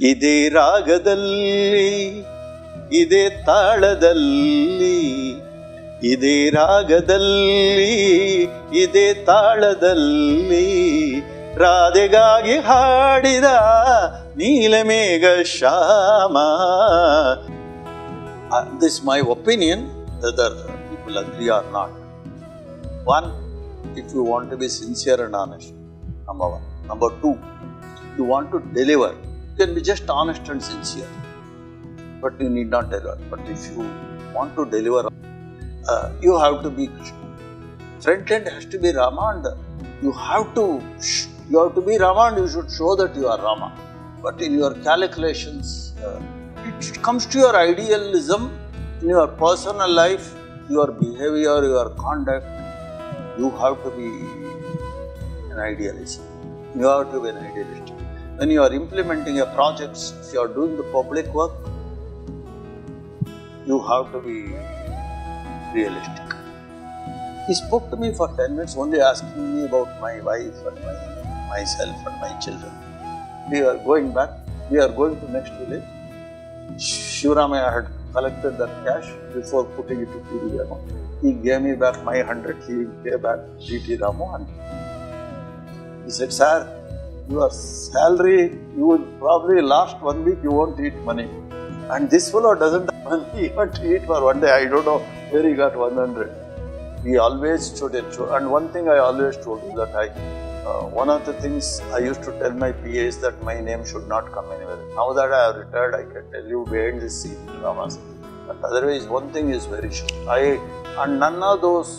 ಇದೇ ರಾಗದಲ್ಲಿ ಇದೇ ತಾಳದಲ್ಲಿ ಇದೇ ರಾಗದಲ್ಲಿ ಇದೇ ತಾಳದಲ್ಲಿ ರಾಧೆಗಾಗಿ ಹಾಡಿದ ನೀಲಮೇಘ Shyama. This is my opinion, whether people agree or not. One, if you want to be sincere and honest, number one. Number two, you want to deliver. You can be just honest and sincere, but you need not deliver. But if you want to deliver, you have to be Krishna. Front end has to be Rama, and you have to be Rama, and you should show that you are Rama. But in your calculations, it comes to your idealism in your personal life, your behavior, your conduct. You have to be an idealist. You have to be an idealist. When you are implementing a project, if you are doing the public work, you have to be realistic. He spoke to me for 10 minutes, only asking me about my wife and myself and my children. We are going back. We are going to next village. Shivaramaya had collected that cash before putting it to T.D. Ramu. He gave me back my 100. He gave back T.D. Ramu. And he said, "Sir, your salary, you will probably last 1 week. You won't eat money. And this fellow doesn't have money even to eat for one day. I don't know where he got 100. He always stood it. And one thing I always told you that one of the things I used to tell my PAs that my name should not come anywhere. Now that I have retired, I can tell you behind the scene dramas. But otherwise, one thing is very sure. And none of those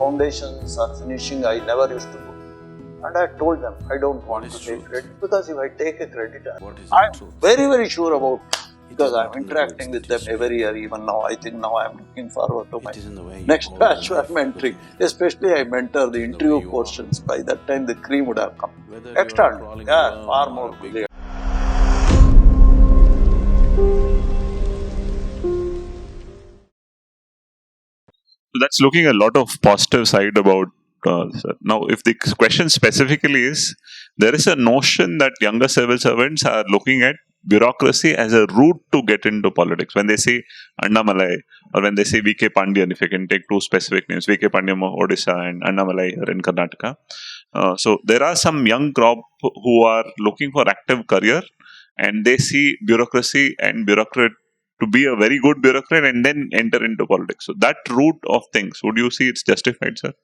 foundations are finishing. I never used to go. And I told them, I don't want to take credit, because if I take a credit, I'm very, very sure about it. Because I'm interacting with them every year. Even now, I think now I'm looking forward to my next batch I'm mentoring. Especially I mentor the interview portions. By that time, the cream would have come. Extra, yeah, far more clear. That's looking a lot of positive side about now, if the question specifically is, there is a notion that younger civil servants are looking at bureaucracy as a route to get into politics. When they say Annamalai, or when they say V.K. Pandian, if I can take two specific names, V.K. Pandian of Odisha and Annamalai here in Karnataka. So there are some young crop who are looking for active career, and they see bureaucracy and bureaucrat to be a very good bureaucrat and then enter into politics. So that route of things, would you see it's justified, sir?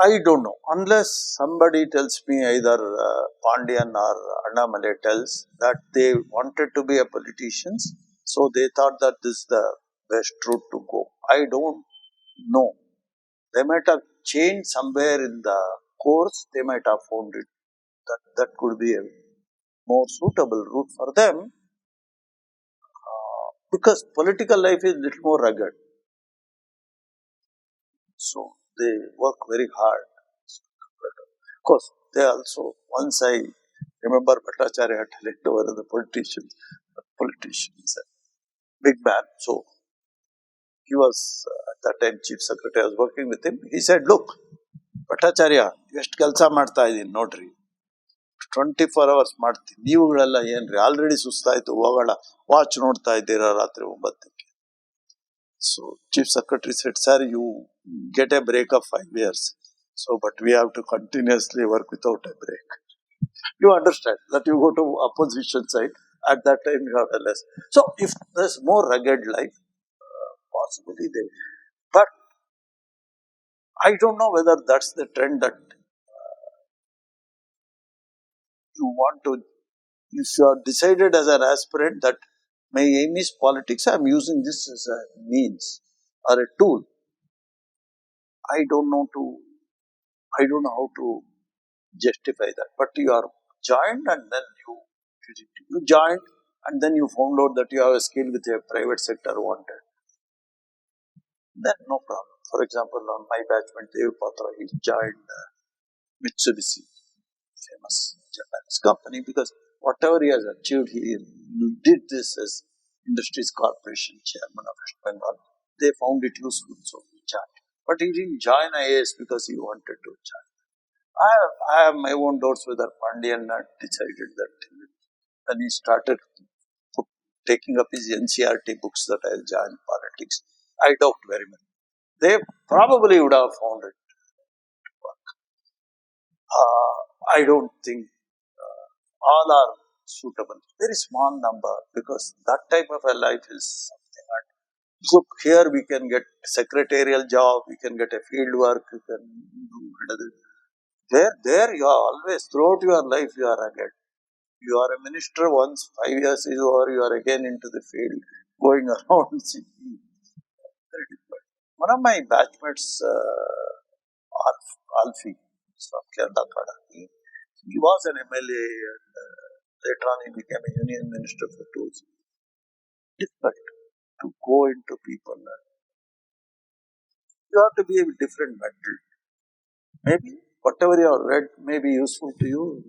I don't know. Unless somebody tells me, either Pandian or Annamalai tells that they wanted to be a politicians, so they thought that this is the best route to go. I don't know. They might have changed somewhere in the course. They might have found it that could be a more suitable route for them, because political life is little more rugged. So they work very hard. Of course, they also, once I remember Bhattacharya telling to one of the politicians, big man. So he was at that time chief secretary. I was working with him. He said, "Look, Bhattacharya, ಎಷ್ಟು ಕೆಲಸ ಮಾಡ್ತಾ ಇದ್ದೀನಿ ನೋಡ್ರಿ, 24 hours ಮಾಡ್ತೀನಿ, ನೀವುಗಳೆಲ್ಲ ಏನ್ರಿ already ಸುಸ್ತಾಯ್ತು, ಹೋಗೋಣ, watch ನೋಡ್ತಾ ಇದ್ದೀರಾ ರಾತ್ರಿ 9ಕ್ಕೆ." So chief secretary said, "Sir, you get a break of 5 years. So, but we have to continuously work without a break." You understand that you go to opposition side, at that time you have less. So, if there's more rugged life, possibly they. But I don't know whether that's the trend that you want to. If you are decided as an aspirant that my aim is politics, I am using this as a means or a tool. I don't know how to justify that. But you are joined, and then you joined, and then you found out that you have a skill with a private sector wanted. Then no problem. For example, on my batchmate Dev Patra, he joined Mitsubishi, famous Japanese company, because whatever he has achieved, he did this as Industries Corporation chairman of West Bengal. They found it useful, so he joined. But he didn't join IAS because he wanted to join. I have my own doubts whether Pandian had decided that when he started taking up his NCRT books that I'll join politics. I doubt very much. They probably would have found it. I don't think all are suitable. Very small number, because that type of a life is something. Look, here we can get secretarial job, we can get a field work, you can do another. There you are always, throughout your life you are ahead. You are a minister once, 5 years is over, you are again into the field, going around city. Very difficult. One of my batchmates, Alfie, from Kedar, he was an MLA and later on he became a union minister for 2 years. Difficult to go into people. You have to be a different mental. Maybe whatever you have read may be useful to you.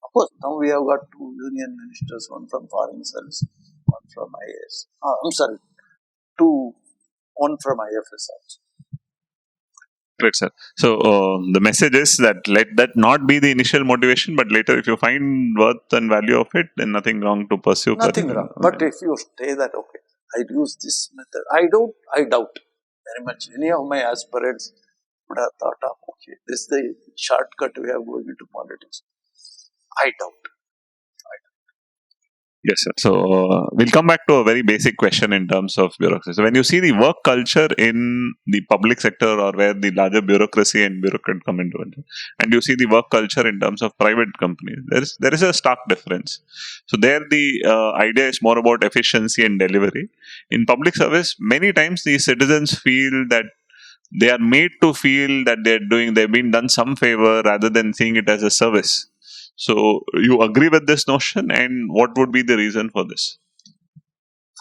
Of course, now we have got 2 union ministers, one from foreign service, one from IAS. I'm sorry, one from IFS also. Great, sir. So the message is that let that not be the initial motivation, but later if you find worth and value of it, then nothing wrong to pursue. Nothing wrong. But if you say that, okay, I'd use this method, I doubt very much any of my aspirants would have thought of, okay, this is the shortcut we are going into politics. I doubt. Yes, sir. So we'll come back to a very basic question in terms of bureaucracy. So when you see the work culture in the public sector, or where the larger bureaucracy and bureaucrat come into it, and you see the work culture in terms of private companies, there is a stark difference. So there the idea is more about efficiency and delivery. In public service, many times the citizens feel that they are made to feel that they've been done some favor rather than seeing it as a service. So, you agree with this notion, and what would be the reason for this?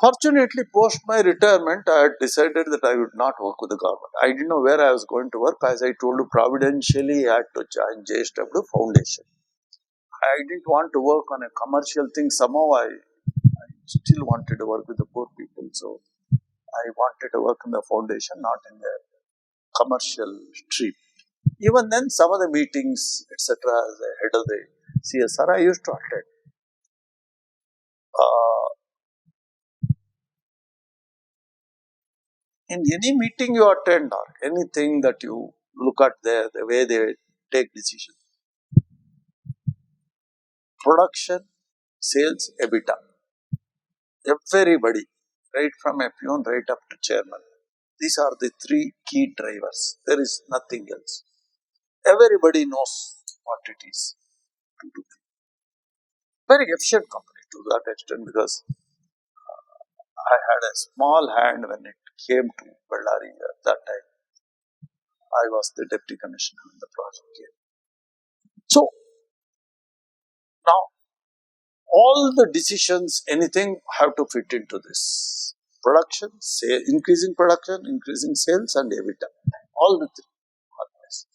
Fortunately, post my retirement, I had decided that I would not work with the government. I didn't know where I was going to work. As I told you, providentially, I had to join JSW Foundation. I didn't want to work on a commercial thing. Somehow, I still wanted to work with the poor people. So, I wanted to work in the foundation, not in the commercial stream. Even then, some of the meetings, etc., as the head of the CSR, I used to attend. In any meeting you attend, or anything that you look at there, the way they take decisions, production, sales, EBITDA, everybody, right from a peon right up to chairman, these are the 3 key drivers. There is nothing else. Everybody knows what it is to do. Very efficient company to that extent, because I had a small hand when it came to Bellary at that time. I was the deputy commissioner in the project here. So, now all the decisions, anything, have to fit into this. Production, increasing production, increasing sales, and EBITDA. All the 3. Always.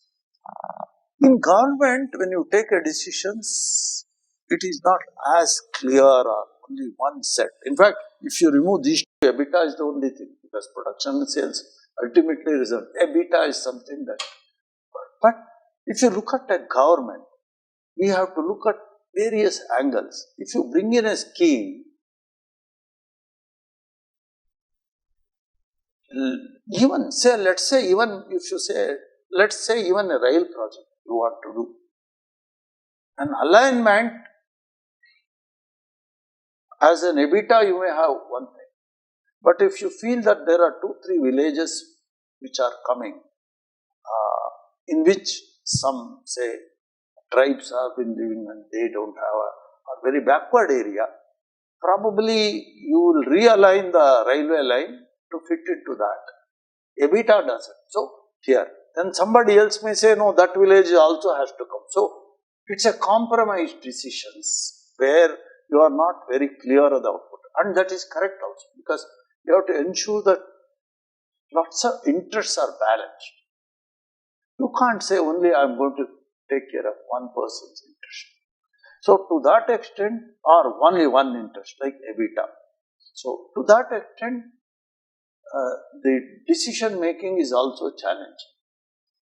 In government, when you take a decisions, it is not as clear or only one set. In fact, if you remove these 2, EBITDA is the only thing, because production and sales ultimately result. EBITDA is something that. But if you look at a government, we have to look at various angles. If you bring in a scheme, even say, let's say, even if you say, let's say even a rail project you want to do, an alignment as an EBITDA you may have one thing, but if you feel that there are 2-3 villages which are coming, in which some say tribes have been living and they don't have a very backward area, probably you will realign the railway line to fit into that. EBITDA doesn't. So, here, then somebody else may say, no, that village also has to come. So, it's a compromise decisions where you are not very clear of the output. And that is correct also, because you have to ensure that lots of interests are balanced. You can't say only I am going to take care of one person's interest. So, to that extent, or only one interest, like EBITDA. So, to that extent, the decision making is also challenging.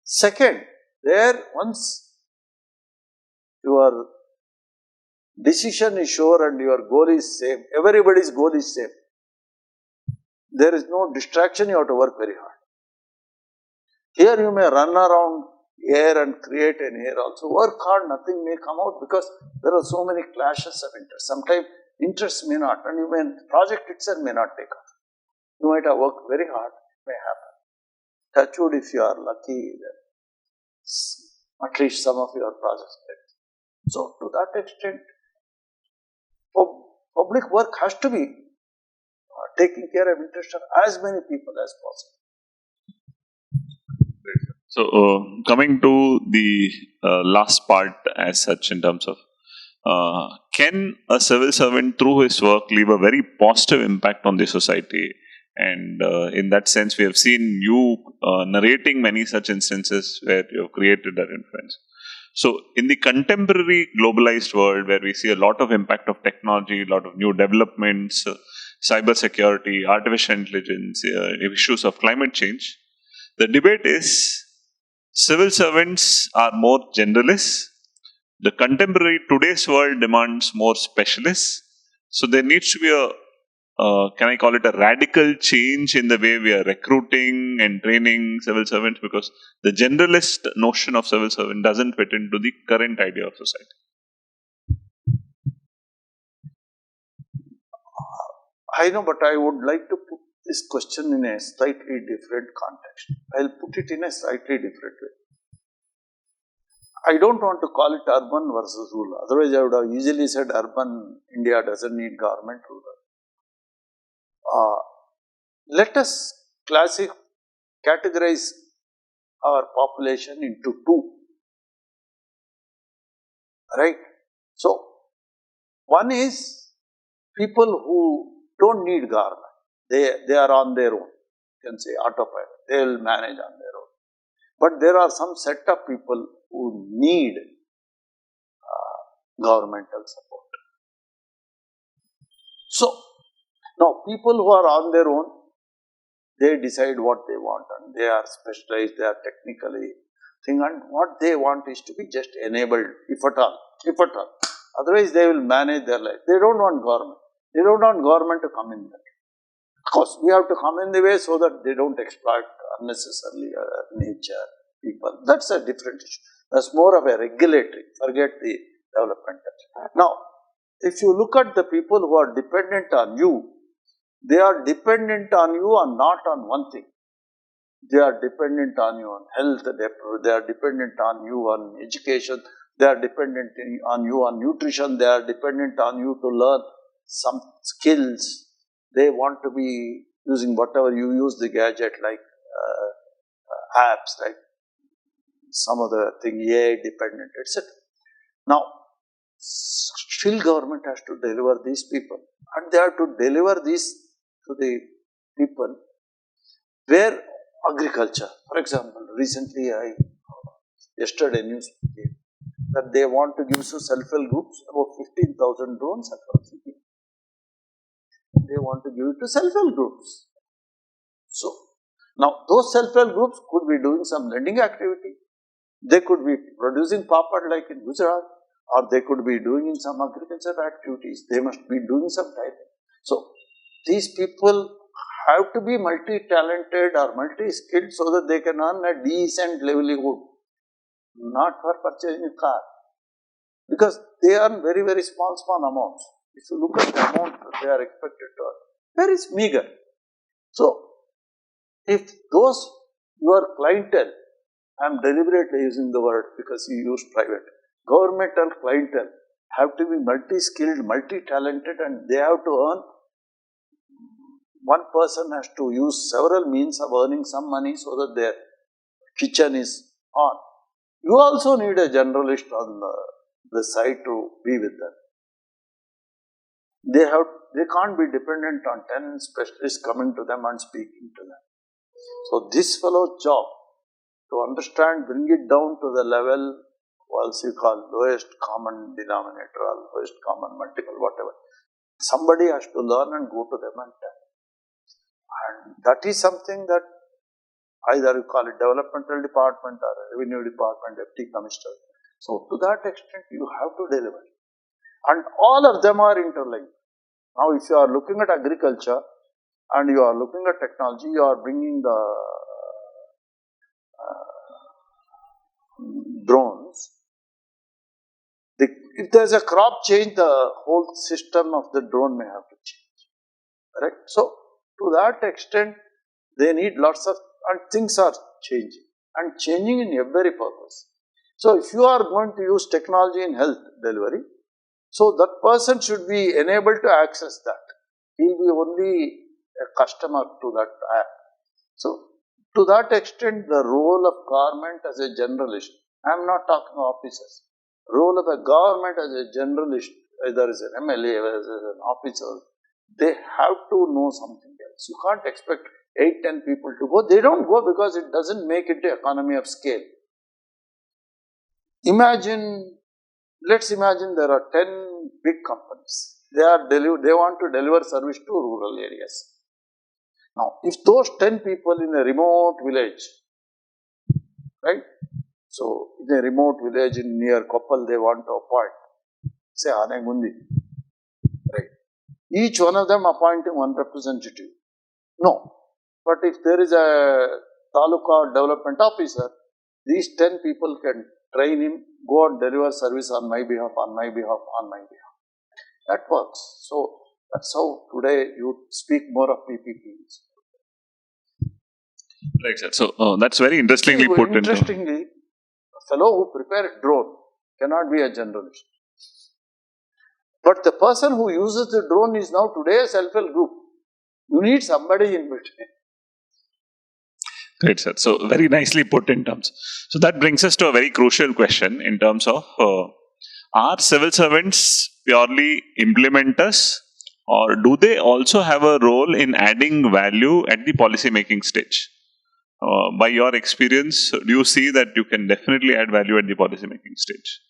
Second, there once your decision is sure and your goal is same, everybody's goal is same. There is no distraction, you have to work very hard. Here you may run around here and create an air also. Work hard, nothing may come out because there are so many clashes of interest. Sometimes interest may not, and even project itself may not take off. You might have worked very hard, it may happen. Touch wood, if you are lucky, then at least some of your projects get. So to that extent, public work has to be taking care of interest of as many people as possible. So, coming to the last part as such, in terms of can a civil servant through his work leave a very positive impact on the society? And in that sense, we have seen you narrating many such instances where you have created that influence. So, in the contemporary globalized world, where we see a lot of impact of technology, a lot of new developments, cyber security, artificial intelligence, issues of climate change, the debate is civil servants are more generalists. The contemporary today's world demands more specialists. So there needs to be can I call it a radical change in the way we are recruiting and training civil servants, because the generalist notion of civil servant doesn't fit into the current idea of society. I know, but I would like to put this question in a slightly different context. I'll put it in a slightly different way. I don't want to call it urban versus rural. Otherwise, I would have easily said urban India doesn't need government, rural. Let us categorize our population into two. Right? So, one is people who don't need government. They are on their own. You can say autopilot. They will manage on their own. But there are some set of people who need governmental support. So, now people who are on their own, they decide what they want and they are specialized, they are technically thing, and what they want is to be just enabled, if at all. Otherwise, they will manage their life. They don't want government. They don't want government to come in there. Of course, we have to come in the way so that they don't exploit unnecessarily nature, people. That's a different issue. That's more of a regulatory. Forget the developmental. Now, if you look at the people who are dependent on you, they are dependent on you and not on one thing. They are dependent on you on health, they are dependent on you on education, they are dependent on you on nutrition, they are dependent on you to learn some skills. They want to be using whatever you use the gadget, like apps, like some other thing, AI dependent, etc. Now, still government has to deliver these people, and they have to deliver this to the people where agriculture, for example, recently yesterday news came that they want to give to self-help groups about 15,000 drones across India. They want to give it to self-help groups. So, now those self-help groups could be doing some lending activity. They could be producing papad like in Gujarat, or they could be doing in some agricultural activities. They must be doing some typing. So, these people have to be multi-talented or multi-skilled so that they can earn a decent livelihood, not for purchasing a car. Because they earn very, very small amounts. If you look at the amount that they are expected to earn, very meager. So, if those, your clientele, I am deliberately using the word because you use private, governmental clientele have to be multi-skilled, multi-talented, and they have to earn. One person has to use several means of earning some money so that their kitchen is on. You also need a generalist on the side to be with them. They can't be dependent on 10 specialists coming to them and speaking to them. So this fellow's job to understand, bring it down to the level, as you call lowest common denominator or lowest common multiple, whatever. Somebody has to learn and go to them and tell. And that is something that either you call it developmental department or revenue department, FT commissioner. So to that extent, you have to deliver. And all of them are interlinked. Now, if you are looking at agriculture and you are looking at technology, you are bringing the drones. If there is a crop change, the whole system of the drone may have to change. Right? So, to that extent, they need lots of, and things are changing and changing in every purpose. So, if you are going to use technology in health delivery, so that person should be enabled to access that. He will be only a customer to that app. So, to that extent, the role of government as a generalist, I am not talking officers, role of a government as a generalist, whether as an MLA, whether as an officer, they have to know something else. You can't expect 8-10 people to go. They don't go because it doesn't make it an economy of scale. Let's imagine there are 10 big companies. They want to deliver service to rural areas. Now, if those 10 people in a remote village, right? So, in a remote village near Koppal, they want to appoint, say, Anegundi, right? Each one of them appointing one representative. No. But if there is a taluka development officer, these 10 people can train him, go and deliver service on my behalf, on my behalf, on my behalf. That works. So, that's how today you speak more of PPPs. Right, sir. So, that's very interestingly put. Interestingly, a fellow who prepares drone cannot be a generalist. But the person who uses the drone is now today a self-help group. You need somebody in between. Great, sir. So, very nicely put in terms. So, that brings us to a very crucial question in terms of are civil servants purely implementers, or do they also have a role in adding value at the policy making stage? By your experience, do you see that you can definitely add value at the policy making stage?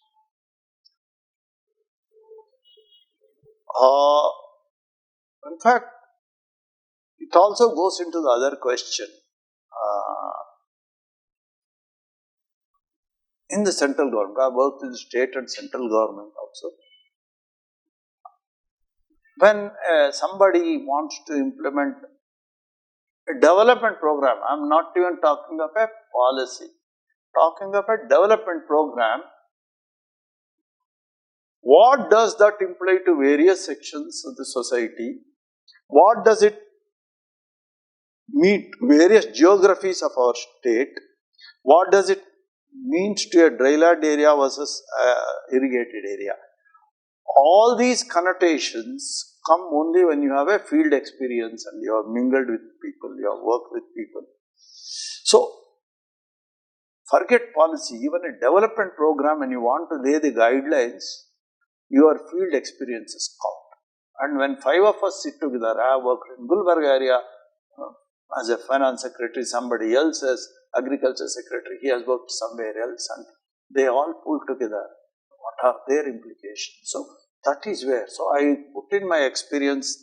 In fact, it also goes into the other question. In the central government, I have worked in the state and central government also. When somebody wants to implement a development program, I am not even talking of a policy, talking of a development program, what does that imply to various sections of the society? What does it mean to various geographies of our state? What does it mean to a dryland area versus irrigated area? All these connotations come only when you have a field experience and you have mingled with people, you have worked with people. So, forget policy, even a development program, when you want to lay the guidelines, your field experiences count. And when 5 of us sit together, I have worked in Gulbarga area as a finance secretary, somebody else as agriculture secretary, he has worked somewhere else, and they all pull together. What are their implications? So, that is where. So, I put in my experience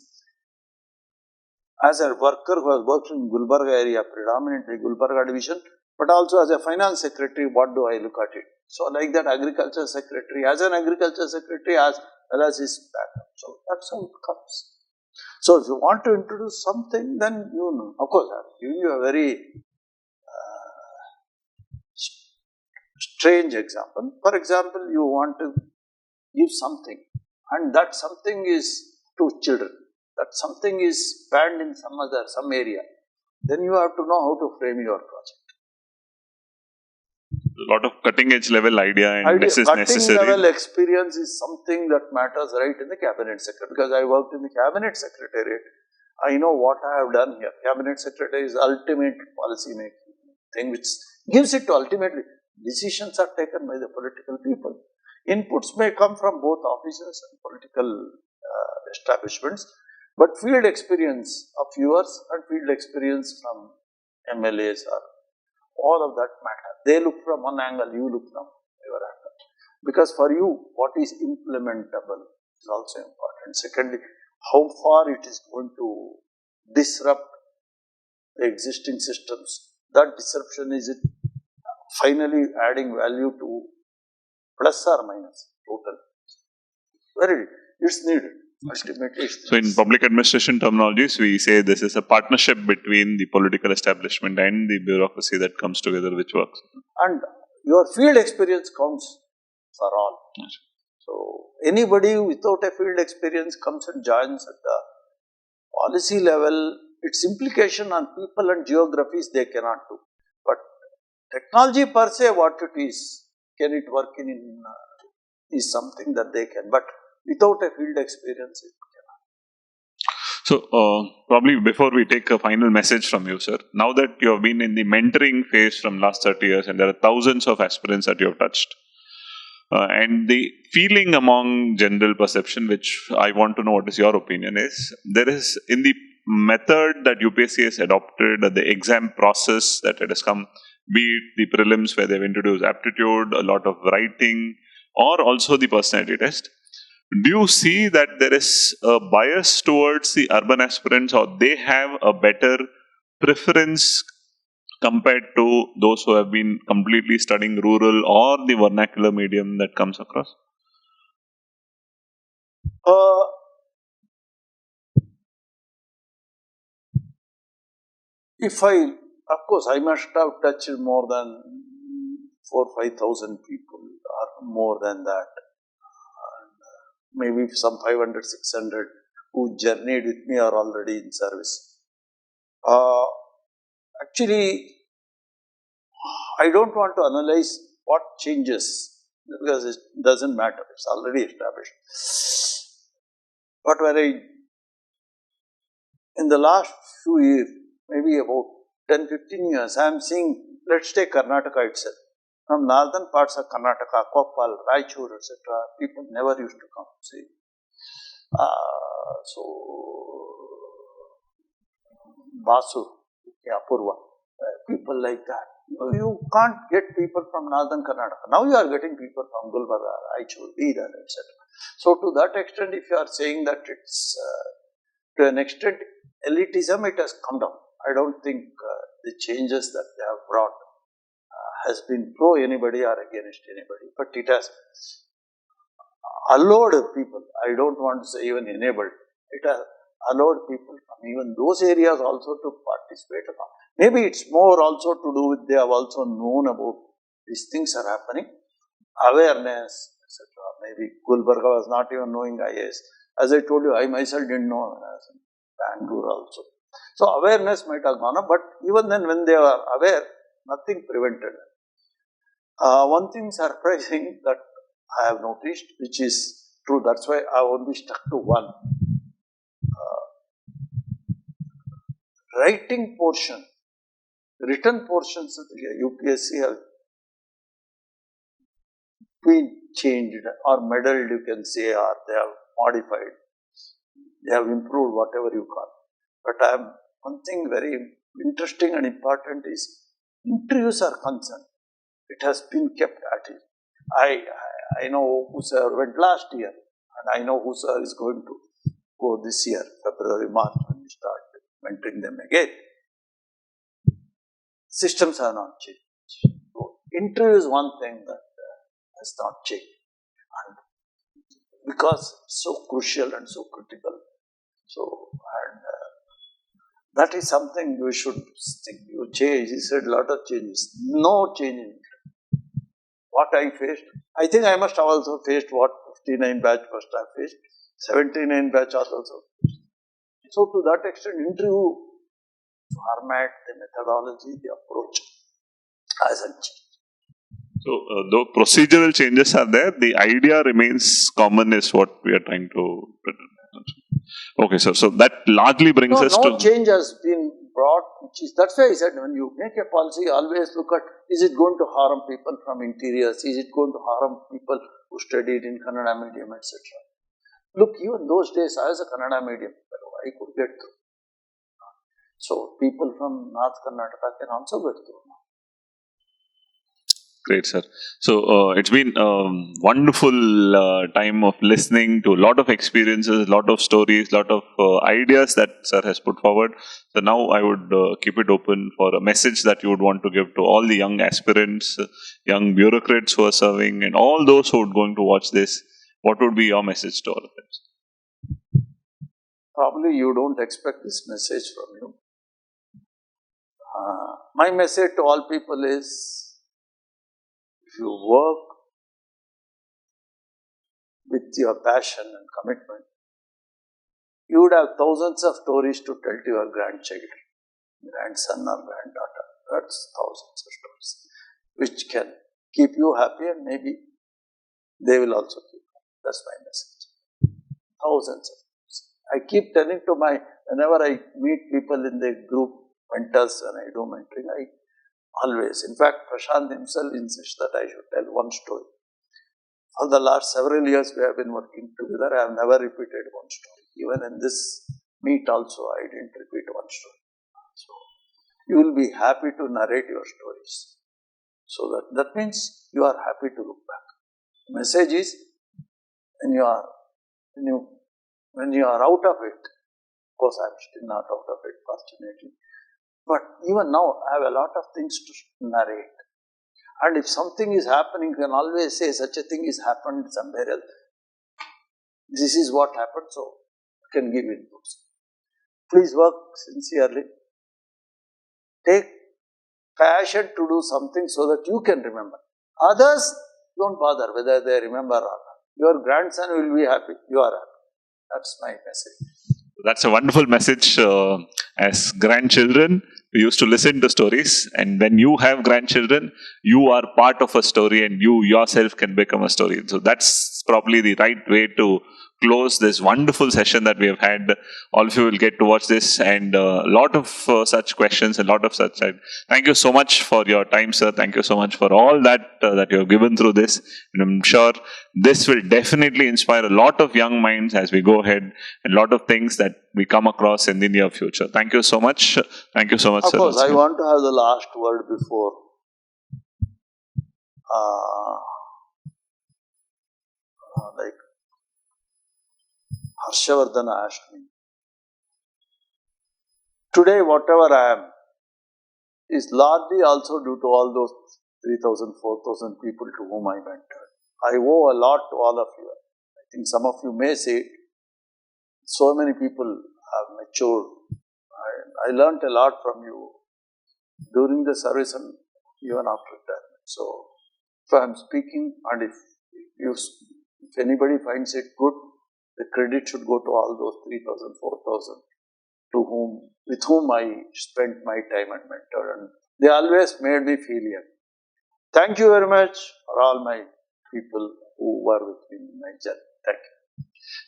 as a worker who has worked in Gulbarga area, predominantly Gulbarga division, but also as a finance secretary, what do I look at it? So, like that agriculture secretary, as an agriculture secretary, as well as his backup. So, that's how it comes. So, if you want to introduce something, then you know. Of course, I am giving you a very strange example. For example, you want to give something, and that something is to children. That something is banned in some area. Then you have to know how to frame your project. A lot of cutting edge level idea and this is necessary. Cutting level experience is something that matters right in the cabinet secretary, because I worked in the cabinet secretariat. I know what I have done here. Cabinet secretary is ultimate policy making thing which gives it to ultimately. Decisions are taken by the political people. Inputs may come from both officers and political establishments, but field experience of yours and field experience from MLAs are all of that matter. They look from one angle, you look from your angle. Because for you, what is implementable is also important. Secondly, how far it is going to disrupt the existing systems. That disruption, is it finally adding value to plus or minus total? It's needed. Ultimately, it's So in public administration terminologies, we say this is a partnership between the political establishment and the bureaucracy that comes together, which works. And your field experience counts for all. Yes. So anybody without a field experience comes and joins at the policy level. Its implication on people and geographies they cannot do. But technology per se, what it is, can it work in is something that they can. But without a field experience, it cannot. So, probably before we take a final message from you, sir, now that you have been in the mentoring phase from last 30 years and there are thousands of aspirants that you have touched, and the feeling among general perception, which I want to know what is your opinion, is there is in the method that UPSC has adopted, the exam process that it has come, be it the prelims where they've introduced aptitude, a lot of writing, or also the personality test. Do you see that there is a bias towards the urban aspirants, or they have a better preference compared to those who have been completely studying rural or the vernacular medium that comes across? Of course, I must have touched more than 4,000-5,000 people, or more than that. Maybe some 500-600 who journeyed with me are already in service. Actually, I don't want to analyze what changes because it doesn't matter, it's already established. But in the last few years, maybe about 10-15 years, I am seeing, let's take Karnataka itself. From northern parts of Karnataka, Koppal, Raichur, etc., people never used to come. See, Basu, Apurva, people like that. You can't get people from northern Karnataka. Now you are getting people from Gulbarga, Raichur, Bidar, etc. So to that extent, if you are saying that it's to an extent elitism, it has come down. I don't think the changes that they have brought has been pro anybody or against anybody, but it has allowed people, I don't want to say even enabled, it has allowed people from even those areas also to participate. Maybe it's more also to do with they have also known about these things are happening, awareness, etc. Maybe Gulbarga was not even knowing IAS. As I told you, I myself didn't know as in Bangalore also. So awareness might have gone up, but even then when they were aware, nothing prevented them. One thing surprising that I have noticed, which is true, that's why I only stuck to one. Writing portion, written portions of the UPSC have been changed or meddled, you can say, or they have modified. They have improved, whatever you call. But one thing very interesting and important is interviews are concerned. It has been kept at it. I know who sir went last year, and I know who sir is going to go this year, February, March, when we start mentoring them again. Systems have not changed. So, interview is one thing that has not changed. And because it's so crucial and so critical. So, and that is something we should think. You change, he said a lot of changes. No change in it. What I faced, I think I must have also faced what 59 batch must have faced. 79 batch also faced. So to that extent, interview format, the methodology, the approach hasn't changed. So, though procedural changes are there, the idea remains common is what we are trying to pretend. Okay, sir. So that largely brings us to... No change has been brought, which is, that's why I said when you make a policy, always look at, is it going to harm people from interiors? Is it going to harm people who studied in Kannada medium, etc.? Look, even those days, I was a Kannada medium fellow, I could get through. So people from North Karnataka can also get through now. Great, sir. So it's been a wonderful time of listening to a lot of experiences, a lot of stories, a lot of ideas that sir has put forward. So now I would keep it open for a message that you would want to give to all the young aspirants, young bureaucrats who are serving, and all those who are going to watch this. What would be your message to all of them? Probably you don't expect this message from you. My message to all people is, if you work with your passion and commitment, you would have thousands of stories to tell to your grandchild, grandson or granddaughter. That's thousands of stories, which can keep you happy, and maybe they will also keep you. That's my message. Thousands of stories. I keep telling to whenever I meet people in the group, mentors, when I do mentoring, I always, in fact, Prashant himself insists that I should tell one story. For the last several years we have been working together, I have never repeated one story. Even in this meet also, I didn't repeat one story. So, you will be happy to narrate your stories. So that means you are happy to look back. The message is, when you are out of it, of course I am still not out of it, fortunately, but even now I have a lot of things to narrate. And if something is happening, you can always say, such a thing is happened somewhere else. This is what happened, so you can give inputs. Please work sincerely. Take passion to do something so that you can remember. Others, don't bother whether they remember or not. Your grandson will be happy, you are happy. That's my message. That's a wonderful message. As grandchildren, we used to listen to stories, and when you have grandchildren, you are part of a story, and you yourself can become a story. So that's probably the right way to close this wonderful session that we have had. All of you will get to watch this, and a lot of such questions, a lot of such. Thank you so much for your time, sir. Thank you so much for all that that you have given through this. And I'm sure this will definitely inspire a lot of young minds as we go ahead, and a lot of things that we come across in the near future. Thank you so much. Thank you so much, sir. Of course, I want to have the last word before like Harshavardhana asked me. Today, whatever I am is largely also due to all those 3,000, 4,000 people to whom I mentored. I owe a lot to all of you. I think some of you may say, so many people have matured. I learnt a lot from you during the service and even after retirement. So, if I am speaking, and if anybody finds it good, the credit should go to all those 3,000, 4,000 with whom I spent my time and mentored, and they always made me feel young. Thank you very much for all my people who were with me in my journey. Thank you.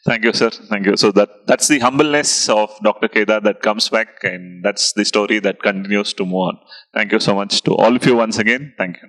Thank you, sir. Thank you. So that's the humbleness of Dr. Kedar that comes back, and that's the story that continues to move on. Thank you so much to all of you once again. Thank you.